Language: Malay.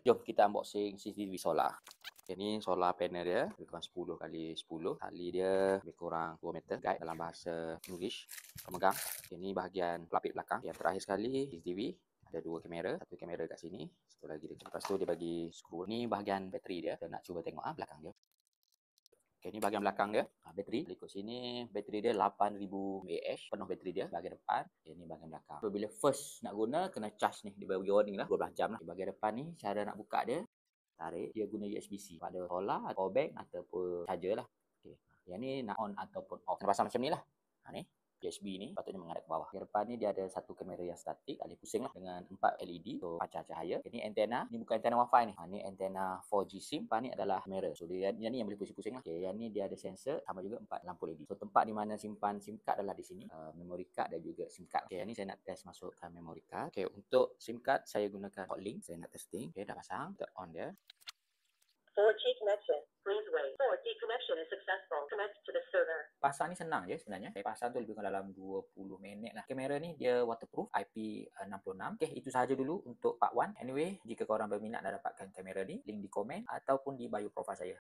Jom kita unboxing CCTV solar. Okay, ni solar panel dia, lebih kurang 10 kali 10. Tali dia lebih kurang 2 meter. Guide dalam bahasa English. Pemegang. Okay, ni bahagian pelapis belakang. Yang terakhir sekali CCTV. Ada 2 kamera. Satu kamera kat sini. Satu lagi dekat. Lepas tu dia bagi skru. Ni bahagian bateri dia. Kita nak cuba tengok belakang dia. Okay, ni bahagian belakang dia. Bateri. Ikut sini, bateri dia 8000 mAh. Penuh bateri dia. Bahagian depan. Okay, ni bahagian belakang. So, bila first nak guna, kena charge ni. Dia bagi warning lah. 12 jam lah. Okay, bahagian depan ni, cara nak buka dia. Tarik. Dia guna USB-C. Pada solar, power bank ataupun charger lah. Okay. Yang ni nak on ataupun off. Kena pasang macam ni lah. Ni. USB ni patutnya menghadap ke bawah. Di depan ni dia ada satu kamera yang statik, tak boleh pusing lah, dengan 4 LED so pancar cahaya. Ini antena, ni bukan antena wifi ni. Ni antena 4G SIM. Depan ni adalah kamera. So dia ni yang boleh pusing-pusing lah. Yang ni dia ada sensor, sama juga 4 lampu LED. So tempat di mana simpan SIM card adalah di sini. Memory card dan juga SIM card. Yang ni saya nak test masukkan memory card. Untuk SIM card saya gunakan hotlink. Saya nak testing. Dah pasang. Kita on dia. 4G connection. Please wait. 4G connection is successful. Connect to the server. Pasang ni senang je sebenarnya. Saya pasang tu lebih kurang dalam 20 minit lah. Kamera ni dia waterproof, IP66. Itu sahaja dulu untuk part 1. Anyway, jika korang berminat nak dapatkan kamera ni, link di komen ataupun di bio profile saya.